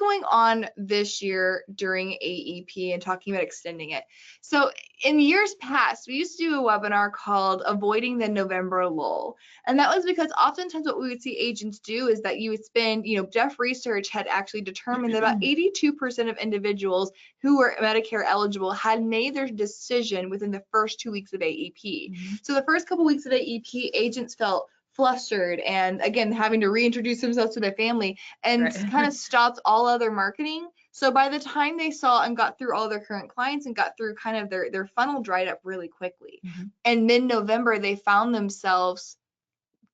going on this year during AEP and talking about extending it? So in years past, we used to do a webinar called Avoiding the November Lull. And that was because oftentimes what we would see agents do is that you would spend, Jeff Research had actually determined that about 82% of individuals who were Medicare eligible had made their decision within the first 2 weeks of AEP. So the first couple weeks of AEP, agents felt flustered and again having to reintroduce themselves to their family and kind of stopped all other marketing. So by the time they saw and got through all their current clients and got through kind of their funnel dried up really quickly. And mid-November they found themselves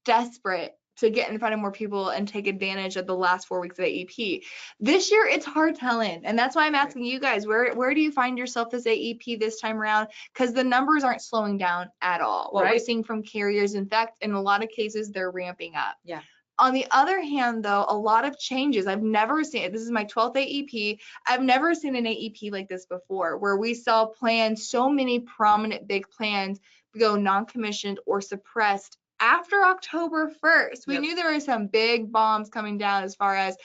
desperate to get in front of more people and take advantage of the last 4 weeks of AEP. This year, it's hard telling. And that's why I'm asking you guys, where do you find yourself this AEP this time around? Because the numbers aren't slowing down at all. What we're seeing from carriers, in fact, in a lot of cases, they're ramping up. Yeah. On the other hand, though, a lot of changes. I've never seen, this is my 12th AEP. I've never seen an AEP like this before, where we saw plans, so many prominent big plans go non-commissioned or suppressed after October 1st. We knew there were some big bombs coming down as far as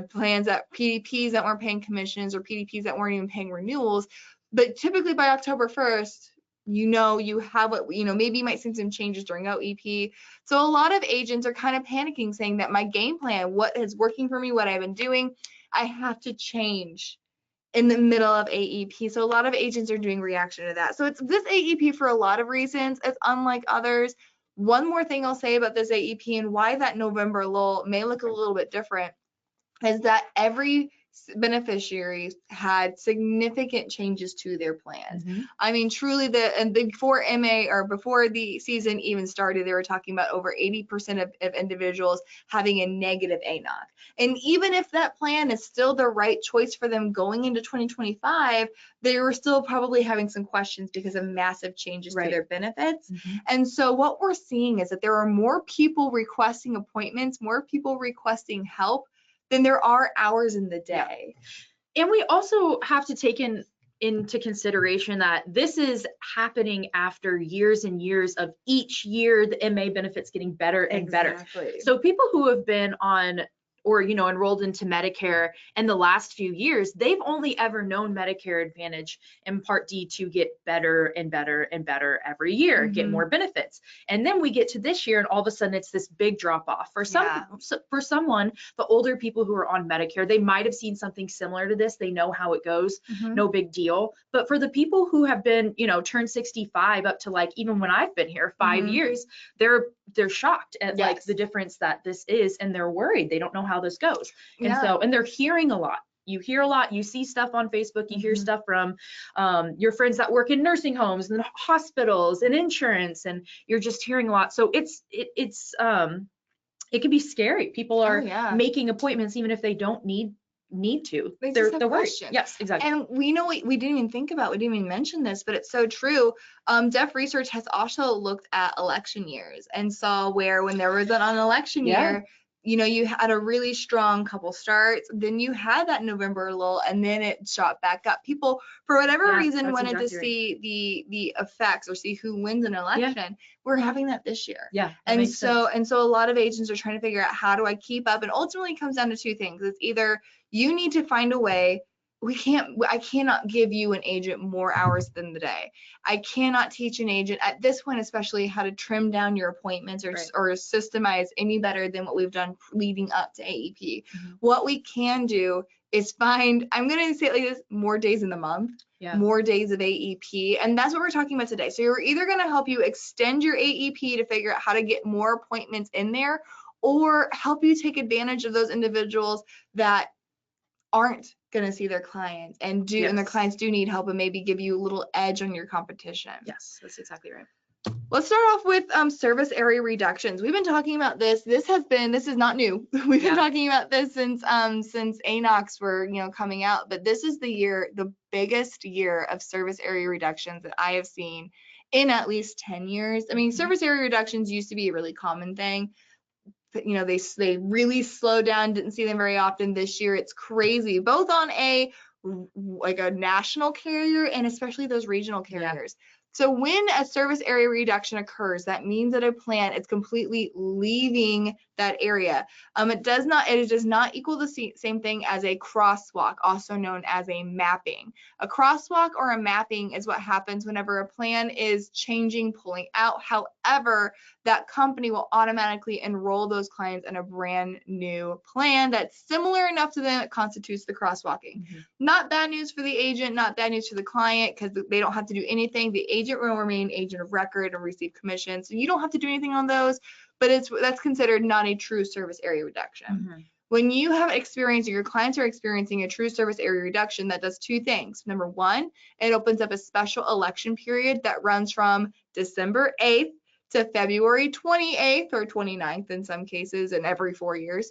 plans that PDPs that weren't paying commissions or PDPs that weren't even paying renewals. But typically by October 1st, you have what, maybe you might see some changes during OEP. So a lot of agents are kind of panicking, saying that my game plan, what is working for me, what I've been doing, I have to change in the middle of AEP. So a lot of agents are doing reaction to that. So it's this AEP for a lot of reasons. It's unlike others. One more thing I'll say about this AEP and why that November lull may look a little bit different is that every beneficiary had significant changes to their plans. I mean, truly, before MA or before the season even started, they were talking about over 80% of individuals having a negative ANOC. And even if that plan is still the right choice for them going into 2025, they were still probably having some questions because of massive changes to their benefits. And so what we're seeing is that there are more people requesting appointments, more people requesting help than there are hours in the day. And we also have to take into consideration that this is happening after years and years of each year the MA benefits getting better and better. So people who have been on or enrolled into Medicare in the last few years, they've only ever known Medicare Advantage and Part D to get better and better and better every year, get more benefits. And then we get to this year and all of a sudden it's this big drop off. For someone, the older people who are on Medicare, they might have seen something similar to this. They know how it goes, no big deal. But for the people who have been, turned 65 up to like, even when I've been here 5 years, they're shocked at like the difference that this is, and they're worried. They don't know how this goes. And they're hearing a lot. You hear a lot, you see stuff on Facebook, you hear stuff from your friends that work in nursing homes and hospitals and insurance, and you're just hearing a lot. So it can be scary. People are making appointments even if they don't need to. They're worried. Yes, exactly. And we know we didn't even think about, we didn't even mention this, but it's so true. Jeff Research has also looked at election years and saw where when there was an election year, you had a really strong couple starts, then you had that November lull, and then it shot back up. People, for whatever reason, wanted to see the effects or see who wins an election. We're having that this year. And so a lot of agents are trying to figure out, how do I keep up? And ultimately it comes down to two things. It's either you need to find a way. I cannot give you an agent more hours than the day. I cannot teach an agent at this point, especially how to trim down your appointments or systemize any better than what we've done leading up to AEP. What we can do is find, I'm going to say it like this, more days in the month, more days of AEP. And that's what we're talking about today. So we're either going to help you extend your AEP to figure out how to get more appointments in there, or help you take advantage of those individuals that aren't going to see their clients and and their clients do need help, and maybe give you a little edge on your competition. Yes, that's exactly right. Let's start off with service area reductions. We've been talking about this. This is not new. We've been talking about this since ANOCs were coming out, but this is the biggest year of service area reductions that I have seen in at least 10 years. I mean, service area reductions used to be a really common thing. They really slowed down, didn't see them very often. This year it's crazy, both on a national carrier and especially those regional carriers. So when a service area reduction occurs, that means that a plan is completely leaving that area. It does not equal the same thing as a crosswalk, also known as a mapping. A crosswalk or a mapping is what happens whenever a plan is changing, pulling out. However, that company will automatically enroll those clients in a brand new plan that's similar enough to them that constitutes the crosswalking. Not bad news for the agent, not bad news for the client, because they don't have to do anything. The agent will remain agent of record and receive commission. So you don't have to do anything on those, but that's considered not a true service area reduction. When you have experience, or your clients are experiencing a true service area reduction, that does two things. Number one, it opens up a special election period that runs from December 8th to February 28th or 29th in some cases, and every 4 years.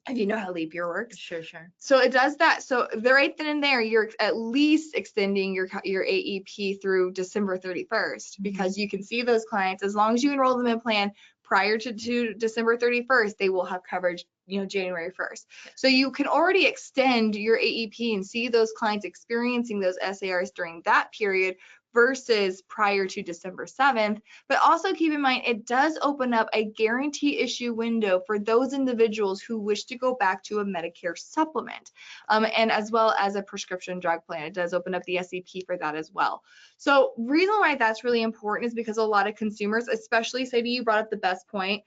If you know how leap year works. Sure. So it does that. So right then and there, you're at least extending your AEP through December 31st, because you can see those clients, as long as you enroll them in plan prior to December 31st, they will have coverage, January 1st. So you can already extend your AEP and see those clients experiencing those SARs during that period versus prior to December 7th. But also keep in mind, it does open up a guarantee issue window for those individuals who wish to go back to a Medicare supplement, and as well as a prescription drug plan. It does open up the SEP for that as well. So reason why that's really important is because a lot of consumers, especially Sadie, you brought up the best point.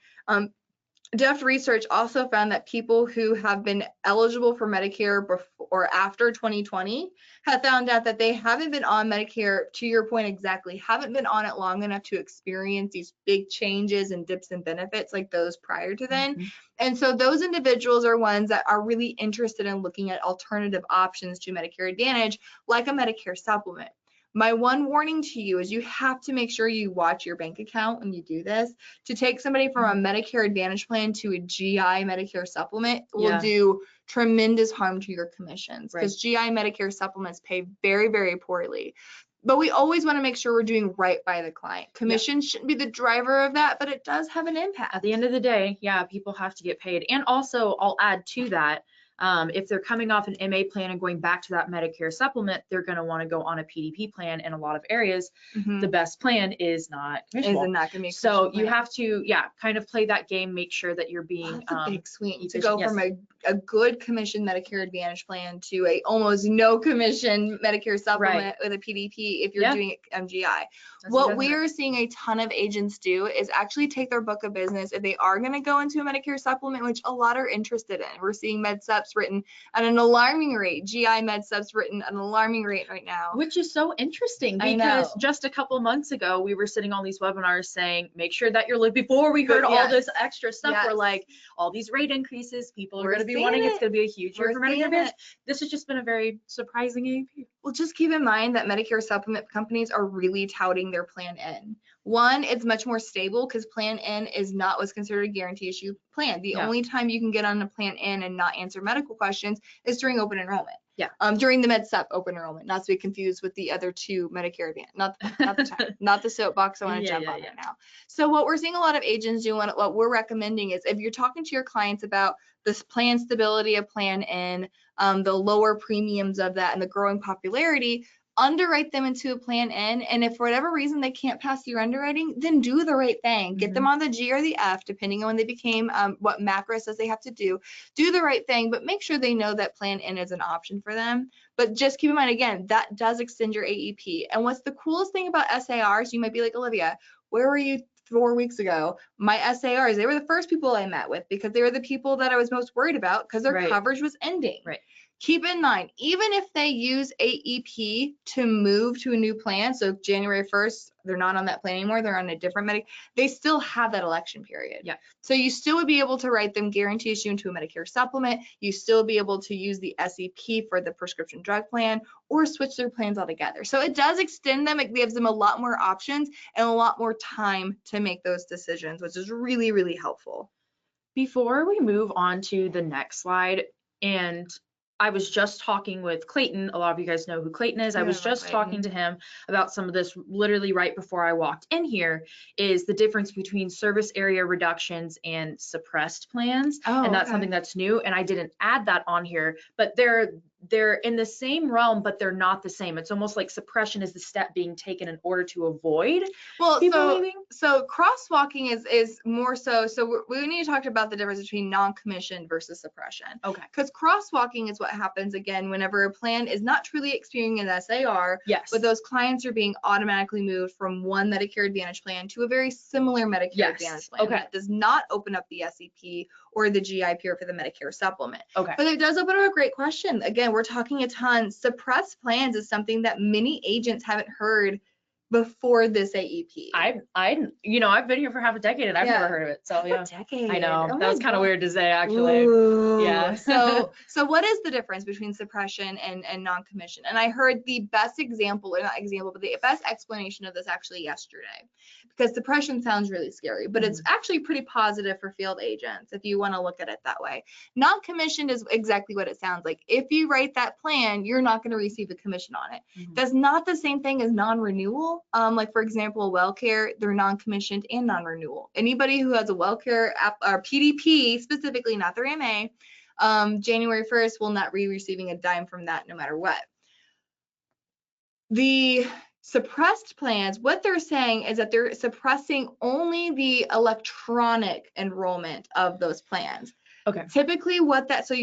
Deft research also found that people who have been eligible for Medicare before or after 2020 have found out that they haven't been on Medicare, to your point exactly, haven't been on it long enough to experience these big changes and dips in benefits like those prior to then. And so those individuals are ones that are really interested in looking at alternative options to Medicare Advantage, like a Medicare supplement. My one warning to you is you have to make sure you watch your bank account when you do this. To take somebody from a Medicare Advantage plan to a GI Medicare supplement will do tremendous harm to your commissions, because GI Medicare supplements pay very, very poorly. But we always want to make sure we're doing right by the client. Commission shouldn't be the driver of that, but it does have an impact. At the end of the day, people have to get paid. And also, I'll add to that, if they're coming off an MA plan and going back to that Medicare supplement, they're going to want to go on a PDP plan. In a lot of areas, the best plan is not commissionable. So you have to, kind of play that game, make sure that you're being that's a big swing to go from a good commission Medicare Advantage plan to a almost no commission Medicare supplement with a PDP if you're doing MGI. What we're seeing a ton of agents do is actually take their book of business, if they are going to go into a Medicare supplement, which a lot are interested in. We're seeing med subs written at an alarming rate, GI med subs written at an alarming rate right now. Which is so interesting, because just a couple months ago, we were sitting on these webinars saying, make sure that you're before we heard all this extra stuff, we're like, all these rate increases, people are going to be wanting, it's going to be a huge year for Medicare Advantage. This has just been a very surprising AEP. Well, just keep in mind that Medicare supplement companies are really touting their Plan N. One, it's much more stable because Plan N is not what's considered a guarantee issue plan. The only time you can get on a Plan N and not answer medical questions is during open enrollment. During the Med Sup open enrollment, not to be confused with the other two Medicare Advantage, not the time, not the soapbox I want to jump on right now. So what we're seeing a lot of agents do, and what we're recommending is, if you're talking to your clients about this plan stability of Plan N, the lower premiums of that and the growing popularity, underwrite them into a Plan N, and if for whatever reason they can't pass your underwriting, then do the right thing. Get them on the G or the F, depending on when they became what macro says they have to do. Do the right thing, but make sure they know that Plan N is an option for them. But just keep in mind, again, that does extend your AEP. And what's the coolest thing about SARs, you might be like, Olivia, where were you 4 weeks ago? My SARs, they were the first people I met with, because they were the people that I was most worried about, because their coverage was ending. Keep in mind, even if they use AEP to move to a new plan, so January 1st, they're not on that plan anymore, they're on a different Medicare, they still have that election period. So you still would be able to write them guarantee issue into a Medicare supplement. You still be able to use the SEP for the prescription drug plan, or switch their plans altogether. So it does extend them. It gives them a lot more options and a lot more time to make those decisions, which is really, really helpful. Before we move on to the next slide, and I was just talking with Clayton. A lot of you guys know who Clayton is. I was just talking to him about some of this literally right before I walked in here, is the difference between service area reductions and suppressed plans. And that's something that's new. And I didn't add that on here, but they're in the same realm, but they're not the same. It's almost like suppression is the step being taken in order to avoid people leaving. So crosswalking is more so we need to talk about the difference between non-commissioned versus suppression. Okay. Because crosswalking is what happens again whenever a plan is not truly experiencing an SAR, Yes. but those clients are being automatically moved from one Medicare Advantage plan to a very similar Medicare Advantage plan. Okay. That does not open up the SEP or the GIP or for the Medicare supplement. Okay. But it does open up a great question. Again, we're talking a ton. Suppressed plans is something that many agents haven't heard before this AEP. I've been here for half a decade and I've never heard of it. So yeah. A decade. I know. Oh that was kind of weird to say actually. Ooh. Yeah. So what is the difference between suppression and non-commission? And I heard the best example, or not example, but the best explanation of this actually yesterday. Because suppression sounds really scary, but it's actually pretty positive for field agents if you want to look at it that way. Non-commissioned is exactly what it sounds like. If you write that plan, you're not going to receive a commission on it. That's not the same thing as non-renewal. Like for example, WellCare, they're non-commissioned and non-renewal. Anybody who has a WellCare app or PDP specifically, not their MA, January 1st will not be receiving a dime from that no matter what. The suppressed plans, what they're saying is that they're suppressing only the electronic enrollment of those plans. Okay. Typically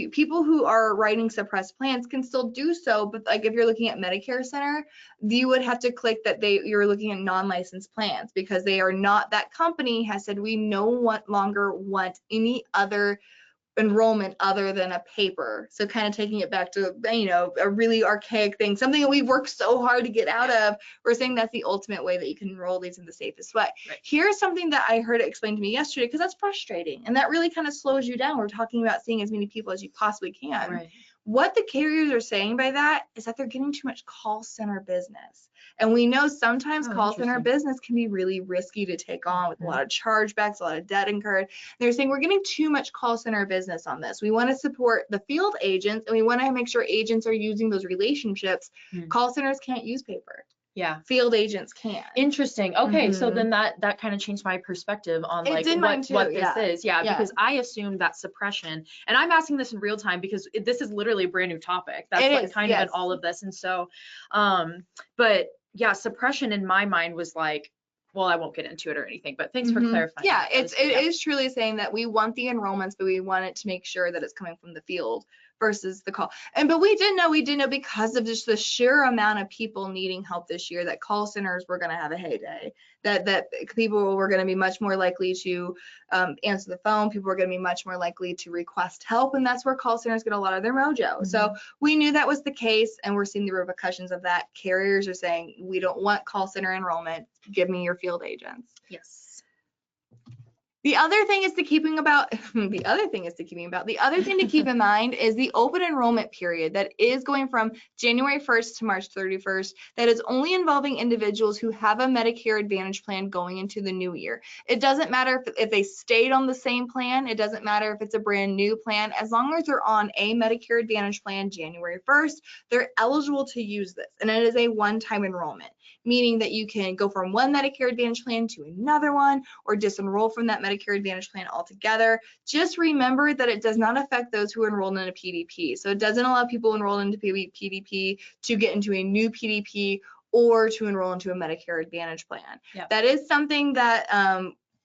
people who are writing suppressed plans can still do so, but like if you're looking at Medicare Center, you would have to click that you're looking at non-licensed plans because they are not, that company has said we no longer want any other enrollment other than a paper. So kind of taking it back to, a really archaic thing, something that we've worked so hard to get out of. We're saying that's the ultimate way that you can enroll these in the safest way. Right. Here's something that I heard explained to me yesterday, because that's frustrating. And that really kind of slows you down. We're talking about seeing as many people as you possibly can. Right. What the carriers are saying by that is that they're getting too much call center business. And we know sometimes call center business can be really risky to take on with a lot of chargebacks, a lot of debt incurred. They're saying we're getting too much call center business on this. We want to support the field agents and we want to make sure agents are using those relationships. Call centers can't use paper. Yeah. Field agents can. Interesting. Okay. So then that kind of changed my perspective on like what this is. Yeah. Because I assumed that suppression, and I'm asking this in real time because this is literally a brand new topic. That's like kind of in all of this. And so, but yeah, suppression in my mind was like, well, I won't get into it or anything, but thanks for clarifying. Yeah, it is truly saying that we want the enrollments, but we want it to make sure that it's coming from the field versus the call. But we did know because of just the sheer amount of people needing help this year that call centers were going to have a heyday, that people were going to be much more likely to answer the phone. People were going to be much more likely to request help. And that's where call centers get a lot of their mojo. So we knew that was the case, and we're seeing the repercussions of that. Carriers are saying, we don't want call center enrollment. Give me your field agents. Yes. The other thing to keep in mind is the open enrollment period that is going from January 1st to March 31st. That is only involving individuals who have a Medicare Advantage plan going into the new year. It doesn't matter if they stayed on the same plan. It doesn't matter if it's a brand new plan. As long as they're on a Medicare Advantage plan January 1st, they're eligible to use this. And it is a one-time enrollment, meaning that you can go from one Medicare Advantage plan to another one or disenroll from that Medicare Advantage plan altogether. Just remember that it does not affect those who are enrolled in a PDP. So it doesn't allow people enrolled into PDP to get into a new PDP or to enroll into a Medicare Advantage plan. Yep. That is something that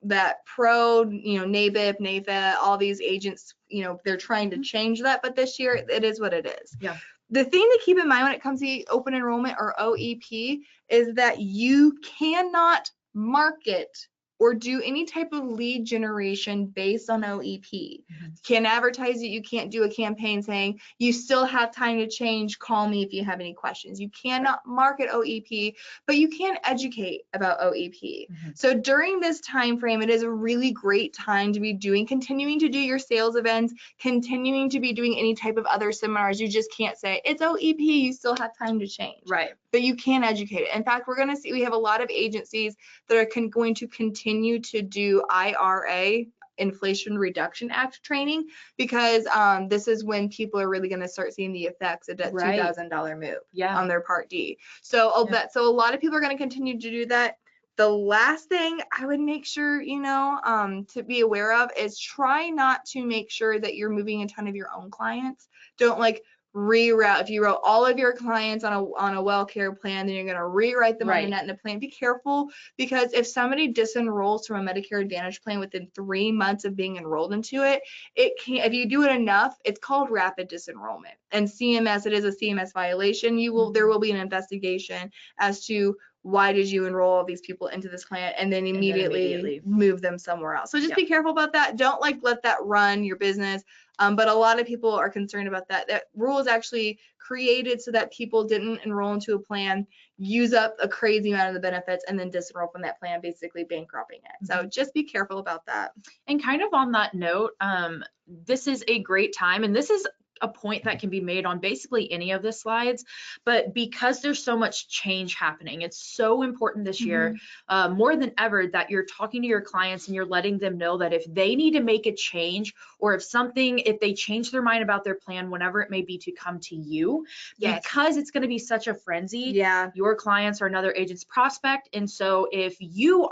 that PRO, NABIP, NAFA, all these agents, they're trying to change that, but this year it is what it is. Yeah. The thing to keep in mind when it comes to open enrollment or OEP is that you cannot market or do any type of lead generation based on OEP. Can't advertise it. You can't do a campaign saying you still have time to change. Call me if you have any questions. You cannot market OEP, but you can educate about OEP. So during this time frame, it is a really great time to be continuing to do your sales events, continuing to be doing any type of other seminars. You just can't say it's OEP. You still have time to change. Right. But you can educate it. In fact, we're going to see, we have a lot of agencies that are going to continue to do IRA, Inflation Reduction Act training, because this is when people are really going to start seeing the effects of that $2,000 move on their Part D. So a lot of people are going to continue to do that. The last thing I would make sure, to be aware of is try not to make sure that you're moving a ton of your own clients. Don't reroute. If you wrote all of your clients on a well care plan, then you're going to rewrite them on a net in a plan. Be careful, because if somebody disenrolls from a Medicare Advantage plan within 3 months of being enrolled into it, it can, if you do it enough, it's called rapid disenrollment. And CMS, it is a CMS violation. There will be an investigation as to why did you enroll all these people into this plan and then immediately move them somewhere else. So just be careful about that. Don't let that run your business. But a lot of people are concerned about that. That rule is actually created so that people didn't enroll into a plan, use up a crazy amount of the benefits, and then disenroll from that plan, basically bankrupting it. So just be careful about that. And kind of on that note, this is a great time, and this is a point that can be made on basically any of the slides, but because there's so much change happening, it's so important this year, more than ever, that you're talking to your clients and you're letting them know that if they need to make a change, or if they change their mind about their plan, whenever it may be, to come to you, because it's going to be such a frenzy. Your clients are another agent's prospect. And so if you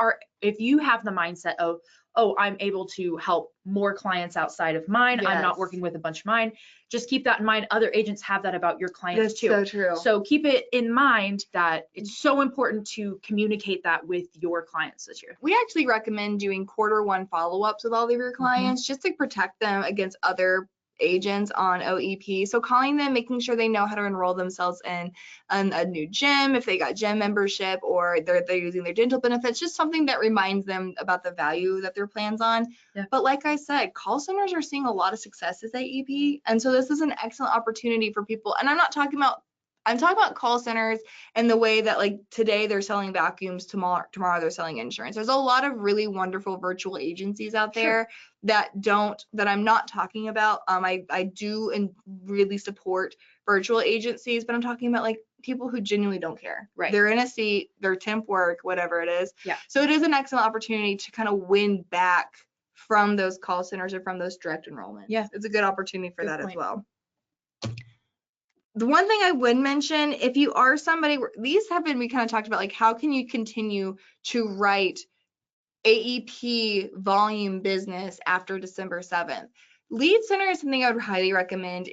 have the mindset of, oh, I'm able to help more clients outside of mine, I'm not working with a bunch of mine, just keep that in mind. Other agents have that about your clients too. That's so true. So keep it in mind that it's so important to communicate that with your clients this year. We actually recommend doing Q1 follow-ups with all of your clients just to protect them against other agents on OEP. So calling them, making sure they know how to enroll themselves in a new gym, if they got gym membership, or they're using their dental benefits, just something that reminds them about the value that their plan's on. But like I said, call centers are seeing a lot of success as AEP, and so this is an excellent opportunity for people. And I'm talking about call centers and the way that, like, today they're selling vacuums, tomorrow they're selling insurance. There's a lot of really wonderful virtual agencies out there that I'm not talking about. I do and really support virtual agencies, but I'm talking about like people who genuinely don't care. They're in a seat, they're temp work, whatever it is. So it is an excellent opportunity to kind of win back from those call centers or from those direct enrollments. It's a good opportunity for that as well. The one thing I would mention, if you are somebody, we kind of talked about, like, how can you continue to write AEP volume business after December 7th? Lead center is something I would highly recommend.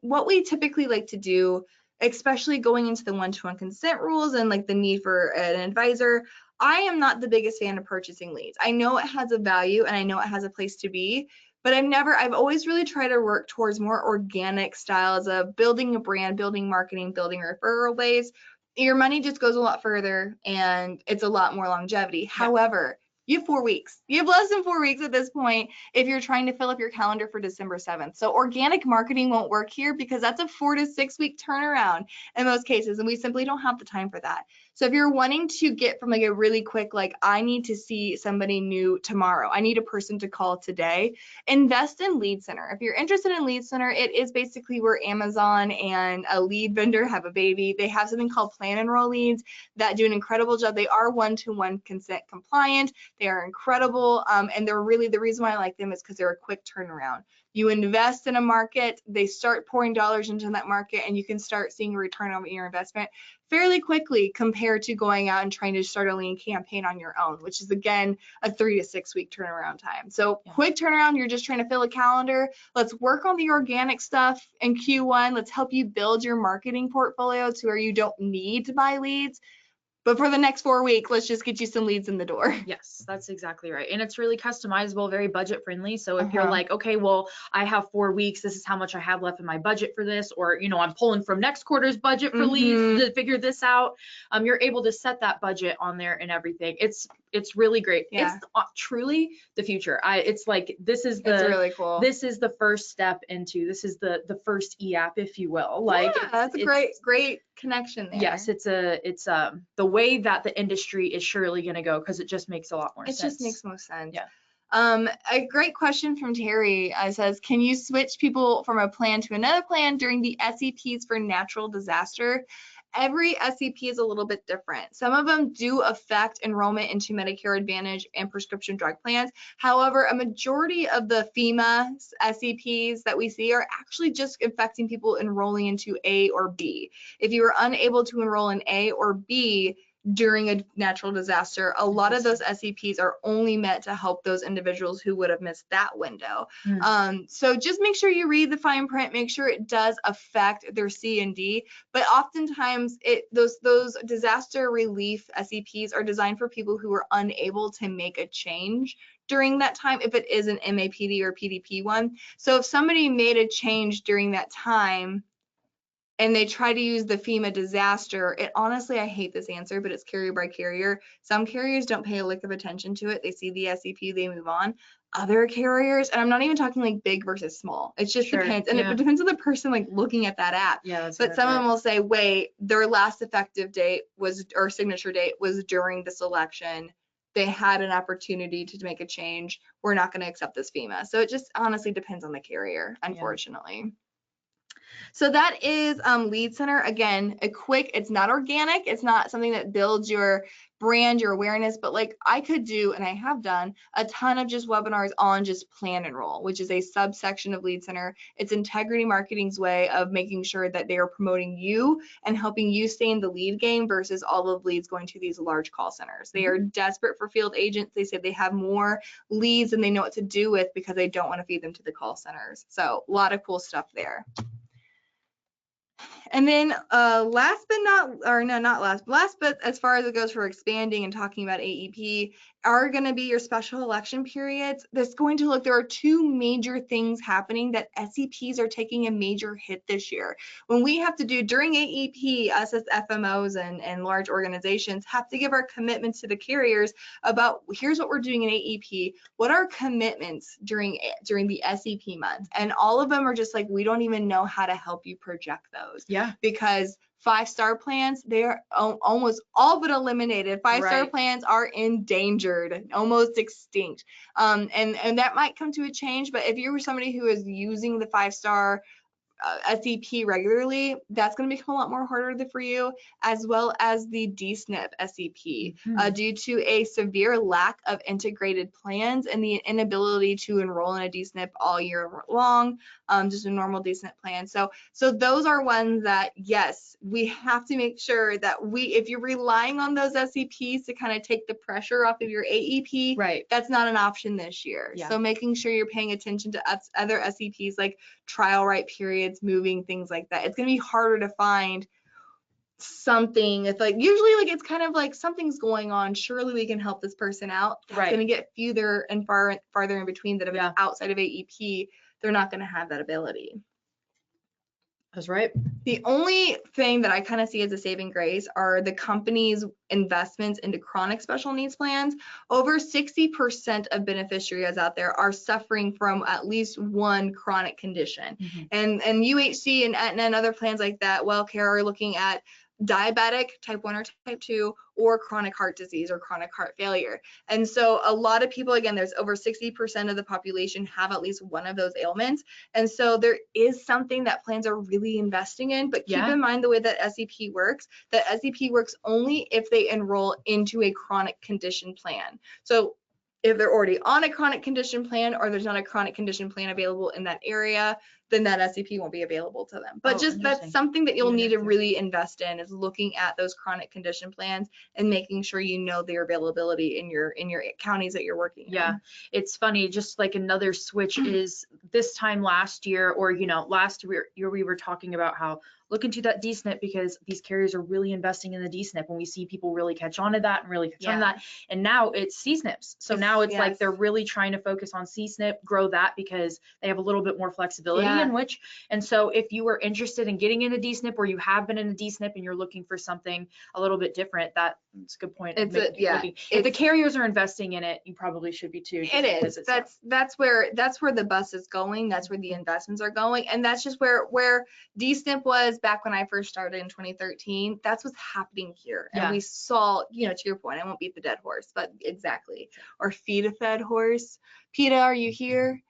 What we typically like to do, especially going into the one-to-one consent rules and like the need for an advisor, I am not the biggest fan of purchasing leads. I know it has a value and I know it has a place to be, but I've always really tried to work towards more organic styles of building a brand, building marketing, building referral base. Your money just goes a lot further and it's a lot more longevity. However, you have 4 weeks. You have less than 4 weeks at this point if you're trying to fill up your calendar for December 7th. So organic marketing won't work here because that's a 4 to 6 week turnaround in most cases, and we simply don't have the time for that. So if you're wanting to get from like a really quick, like, I need to see somebody new tomorrow, I need a person to call today, invest in Lead Center. If you're interested in Lead Center, it is basically where Amazon and a lead vendor have a baby. They have something called Plan Enroll Leads that do an incredible job. They are one-to-one consent compliant. They are incredible, and they're really, the reason why I like them is because they're a quick turnaround. You invest in a market, they start pouring dollars into that market, and you can start seeing a return on your investment fairly quickly compared to going out and trying to start a lean campaign on your own, which is, again, a 3 to 6 week turnaround time. So quick turnaround, you're just trying to fill a calendar. Let's work on the organic stuff in Q1. Let's help you build your marketing portfolio to where you don't need to buy leads. But for the next 4 weeks, let's just get you some leads in the door. Yes, that's exactly right. And it's really customizable, very budget friendly. So if you're like, okay, well, I have 4 weeks, this is how much I have left in my budget for this, or, I'm pulling from next quarter's budget for leads to figure this out, you're able to set that budget on there and everything. It's really great. It's truly the future. It's like, it's really cool. This is the first step into, this is the first e-app, if you will. Like, that's a great connection there. Yes, it's the way that the industry is surely going to go, because it just makes a lot more sense. It just makes most sense. A great question from Terry says, can you switch people from a plan to another plan during the SEPs for natural disaster? Every SEP is a little bit different. Some of them do affect enrollment into Medicare Advantage and prescription drug plans. However, a majority of the FEMA SEPs that we see are actually just affecting people enrolling into A or B. If you are unable to enroll in A or B, during a natural disaster. A lot of those SEPs are only meant to help those individuals who would have missed that window. So just make sure you read the fine print, make sure it does affect their C and D, but oftentimes those disaster relief SEPs are designed for people who are unable to make a change during that time, if it is an MAPD or PDP one. So if somebody made a change during that time and they try to use the FEMA disaster, honestly, I hate this answer, but it's carrier by carrier. Some carriers don't pay a lick of attention to it. They see the SEP, they move on. Other carriers, and I'm not even talking like big versus small. It just depends. And it depends on the person like looking at that app. But some of them will say, wait, their last effective date was, or signature date was during this election. They had an opportunity to make a change. We're not going to accept this FEMA. So it just honestly depends on the carrier, unfortunately. So that is Lead Center. Again, it's not organic. It's not something that builds your brand, your awareness, but like I could do, and I have done a ton of just webinars on just Plan Enroll, which is a subsection of Lead Center. It's Integrity Marketing's way of making sure that they are promoting you and helping you stay in the lead game versus all of leads going to these large call centers. They are desperate for field agents. They say they have more leads than they know what to do with because they don't want to feed them to the call centers. So a lot of cool stuff there. And then last but as far as it goes for expanding and talking about AEP are going to be your special election periods. There are two major things happening that SEPs are taking a major hit this year. When we have to do during AEP, us as FMOs and large organizations have to give our commitments to the carriers about here's what we're doing in AEP. What are commitments during the SEP month? And all of them are just like, we don't even know how to help you project those. Because 5-star plans, they are almost all but eliminated. 5-star plans are endangered, almost extinct. And that might come to a change, but if you're somebody who is using the 5-star SEP regularly, that's going to become a lot more harder for you, as well as the DSNP SEP, due to a severe lack of integrated plans and the inability to enroll in a DSNP all year long, just a normal DSNP plan. So those are ones that, yes, we have to make sure that if you're relying on those SEPs to kind of take the pressure off of your AEP, that's not an option this year. So making sure you're paying attention to other SEPs like trial right periods, moving, things like that. It's going to be harder to find something. It's like usually like it's kind of like something's going on, surely we can help this person out. That's going to get farther in between that if it's outside of AEP, they're not going to have that ability. That's right. The only thing that I kind of see as a saving grace are the company's investments into chronic special needs plans. Over 60% of beneficiaries out there are suffering from at least one chronic condition. And UHC and other plans like that, WellCare, are looking at diabetic, type 1 or type 2, or chronic heart disease or chronic heart failure. And so a lot of people, again, there's over 60% of the population have at least one of those ailments. And so there is something that plans are really investing in, but keep in mind the way that SEP works, that SEP works only if they enroll into a chronic condition plan. So if they're already on a chronic condition plan or there's not a chronic condition plan available in that area, then that SEP won't be available to them. But that's something that you'll need to really invest in, is looking at those chronic condition plans and making sure you know their availability in your counties that you're working in. It's funny, just like another switch is this time last year, or last year we were talking about how look into that DSNP because these carriers are really investing in the DSNP, and we see people really catch on to that and really catch on to that. And now it's CSNPs. So now it's like they're really trying to focus on CSNP, grow that because they have a little bit more flexibility in which. And so if you are interested in getting into DSNP, or you have been in a DSNP and you're looking for something a little bit different, that's a good point. If the carriers are investing in it, you probably should be too. It is. That's where the bus is going. That's where the investments are going. And that's just where DSNP was back when I first started in 2013. That's what's happening here. And we saw, to your point, I won't beat the dead horse, but exactly. Or feed a fed horse. PETA, are you here?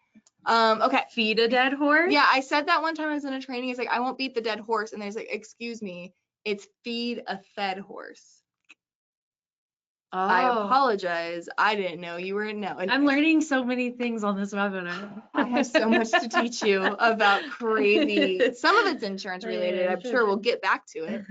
Okay. Feed a dead horse? Yeah, I said that one time I was in a training. It's like, I won't beat the dead horse. And there's like, excuse me, it's feed a fed horse. I apologize. I didn't know you were I'm learning so many things on this webinar. I have so much to teach you about crazy. Some of it's insurance related. I'm sure we'll get back to it.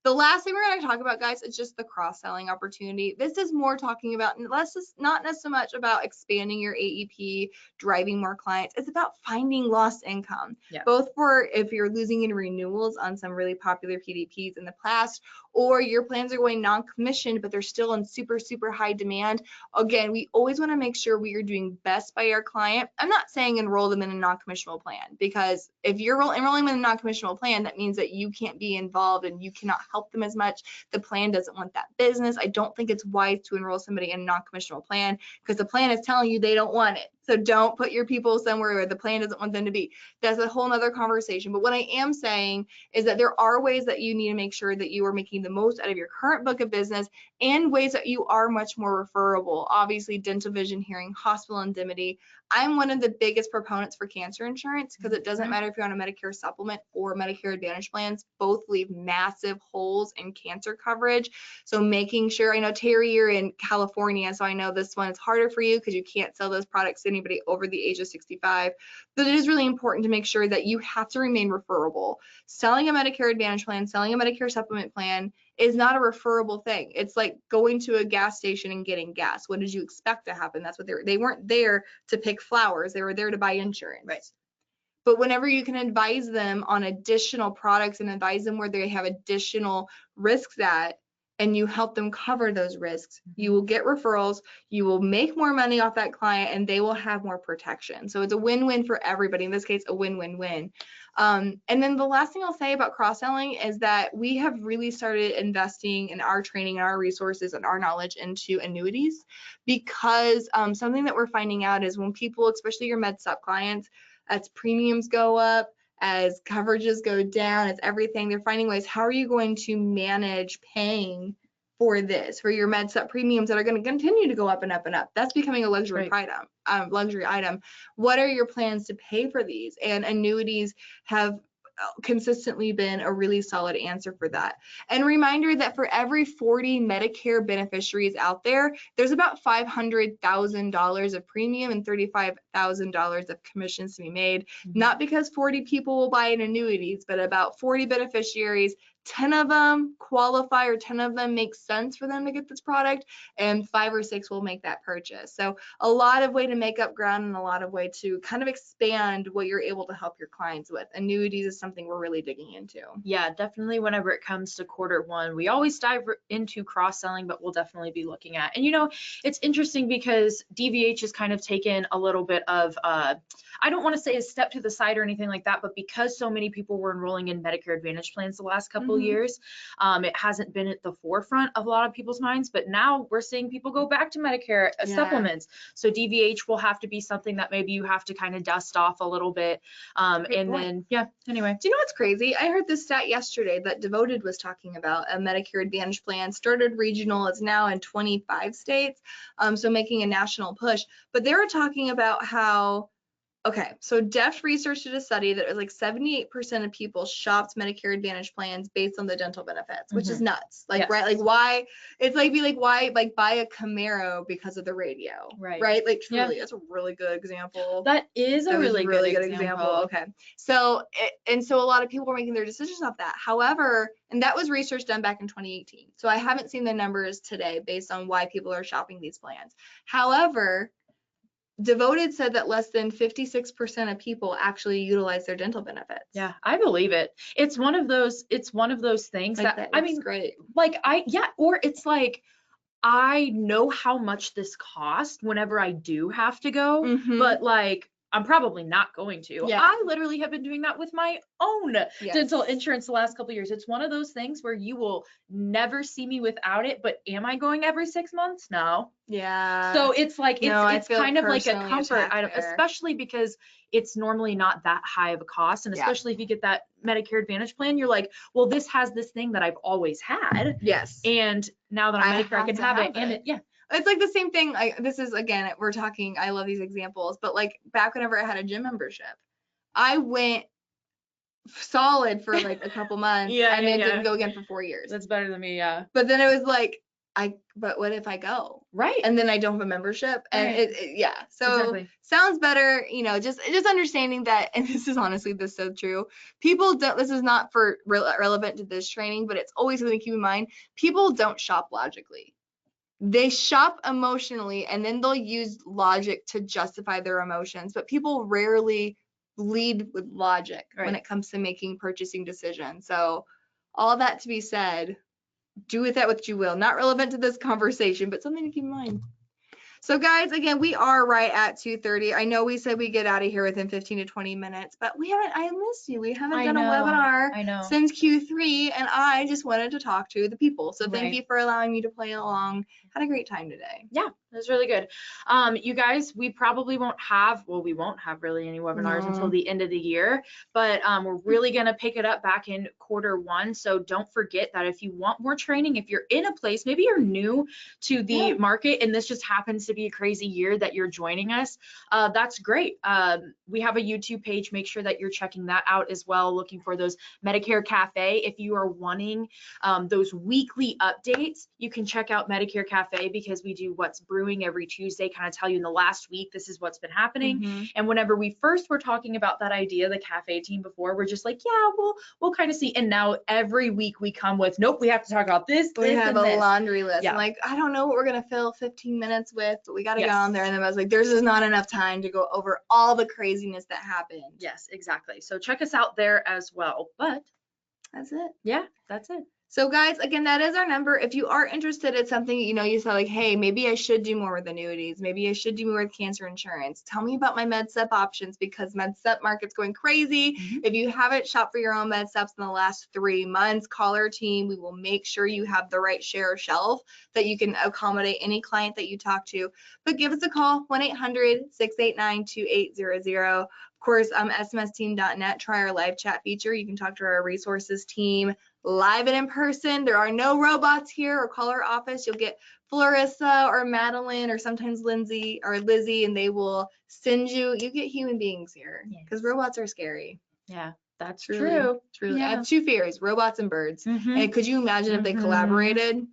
The last thing we're going to talk about, guys, is just the cross-selling opportunity. This is more talking about, not so much about expanding your AEP, driving more clients. It's about finding lost income, both for if you're losing in renewals on some really popular PDPs in the past, or your plans are going non-commissioned, but they're still in super, super high demand. Again, we always want to make sure we are doing best by our client. I'm not saying enroll them in a non-commissionable plan, because if you're enrolling them in a non-commissionable plan, that means that you can't be involved and you cannot help them as much. The plan doesn't want that business. I don't think it's wise to enroll somebody in a non-commissionable plan because the plan is telling you they don't want it. So don't put your people somewhere where the plan doesn't want them to be. That's a whole nother conversation. But what I am saying is that there are ways that you need to make sure that you are making the most out of your current book of business, and ways that you are much more referable. Obviously, dental, vision, hearing, hospital indemnity. I'm one of the biggest proponents for cancer insurance, because it doesn't matter if you're on a Medicare supplement or Medicare Advantage plans, both leave massive holes in cancer coverage. So making sure, I know Terry, you're in California, so I know this one is harder for you because you can't sell those products to anybody over the age of 65, but it is really important to make sure that you have to remain referable. Selling a Medicare Advantage plan, selling a Medicare supplement plan is not a referable thing. It's like going to a gas station and getting gas. What did you expect to happen? That's what they weren't there to pick flowers. They were there to buy insurance. Right. But whenever you can advise them on additional products and advise them where they have additional risks at, and you help them cover those risks, you will get referrals, you will make more money off that client, and they will have more protection. So it's a win-win for everybody. In this case, a win-win-win. And then the last thing I'll say about cross-selling is that we have really started investing in our training and our resources and our knowledge into annuities, because something that we're finding out is when people, especially your med supp clients, as premiums go up, as coverages go down, as everything, they're finding ways, how are you going to manage paying for this, for your med supp premiums that are going to continue to go up and up and up? That's becoming a luxury item. What are your plans to pay for these? And annuities have consistently been a really solid answer for that. And reminder that for every 40 Medicare beneficiaries out there, there's about $500,000 of premium and $35,000 of commissions to be made. Not because 40 people will buy in annuities, but about 40 beneficiaries, 10 of them qualify, or 10 of them make sense for them to get this product, and 5 or 6 will make that purchase. So a lot of way to make up ground, and a lot of way to kind of expand what you're able to help your clients with. Annuities is something we're really digging into. Yeah, definitely. Whenever it comes to quarter 1, we always dive into cross-selling, but we'll definitely be looking at, and it's interesting because DVH has kind of taken a little bit of, I don't want to say a step to the side or anything like that, but because so many people were enrolling in Medicare Advantage plans the last couple of years, it hasn't been at the forefront of a lot of people's minds, but now we're seeing people go back to Medicare supplements. So DVH will have to be something that maybe you have to kind of dust off a little bit. Anyway. Do you know what's crazy? I heard this stat yesterday that Devoted was talking about. A Medicare Advantage plan started regional, it's now in 25 states, so making a national push. But they were talking about how, okay, so DEF research did a study that it was like 78% of people shopped Medicare Advantage plans based on the dental benefits, which is nuts. Like, right? Like, why? It's like, why, like, buy a Camaro because of the radio? Right? Like, truly, that's a really good example. That is a really good example. Okay. So, and so a lot of people were making their decisions off that. However, and that was research done back in 2018. So I haven't seen the numbers today based on why people are shopping these plans. However, Devoted said that less than 56% of people actually utilize their dental benefits. Yeah, I believe it. It's one of those things like that I mean, great. Like or it's like, I know how much this costs whenever I do have to go, but like, I'm probably not going to. Yeah. I literally have been doing that with my own dental insurance the last couple of years. It's one of those things where you will never see me without it, but am I going every 6 months? No. Yeah. So it's like, it's kind of like a comfort item, especially because it's normally not that high of a cost. And especially if you get that Medicare Advantage plan, you're like, well, this has this thing that I've always had. Yes. And now that I'm Medicare, I can have it. And it's like the same thing. This is, again, we're talking, I love these examples, but like back whenever I had a gym membership, I went solid for like a couple months and then didn't go again for 4 years. That's better than me. Yeah. But then it was like, but what if I go? Right. And then I don't have a membership, and Right. yeah. So Exactly. sounds better, just understanding that, and this is so true. People don't, this is not for relevant to this training, but it's always something to keep in mind. People don't shop logically. They shop emotionally, and then they'll use logic to justify their emotions, but people rarely lead with logic when it comes to making purchasing decisions. So all that to be said, do with that what you will. Not relevant to this conversation, but something to keep in mind. So guys, again, we are right at 2:30. I know we said we get out of here within 15 to 20 minutes, but I missed you. We haven't done a webinar since Q3, and I just wanted to talk to the people. So thank you for allowing me to play along. Had a great time today. Yeah, it was really good. You guys, we probably won't have really any webinars until the end of the year, but we're really going to pick it up back in Q1. So don't forget that if you want more training, if you're in a place, maybe you're new to the market and this just happens to be a crazy year that you're joining us, that's great. We have a YouTube page. Make sure that you're checking that out as well, looking for those Medicare Cafe. If you are wanting those weekly updates, you can check out Medicare Cafe, because we do what's brewing every Tuesday, kind of tell you in the last week, this is what's been happening. And whenever we first were talking about that idea, the cafe team before, we're just like, yeah, we'll kind of see. And now every week we come with, nope, we have to talk about this. We have a laundry list. Yeah. I'm like, I don't know what we're going to fill 15 minutes with, but we got to get on there. And then I was like, there's just not enough time to go over all the craziness that happened. Yes, exactly. So check us out there as well. But that's it. Yeah, that's it. So guys, again, that is our number. If you are interested in something, you say like, hey, maybe I should do more with annuities. Maybe I should do more with cancer insurance. Tell me about my MedSup options, because MedSup market's going crazy. If you haven't shopped for your own MedSups in the last 3 months, call our team. We will make sure you have the right share of shelf that you can accommodate any client that you talk to. But give us a call, 1-800-689-2800. Of course, smsteam.net. Try our live chat feature. You can talk to our resources team live and in person. There are no robots here, or call our office. You'll get Florissa or Madeline or sometimes Lindsay or Lizzie, and they will send you get human beings here, because robots are scary. Yeah, that's true. Truly. I have 2 fears, robots and birds. And could you imagine if they collaborated?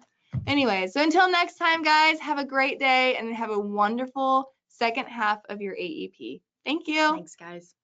Anyway, so until next time, guys, have a great day and have a wonderful second half of your AEP. Thank you. Thanks, guys.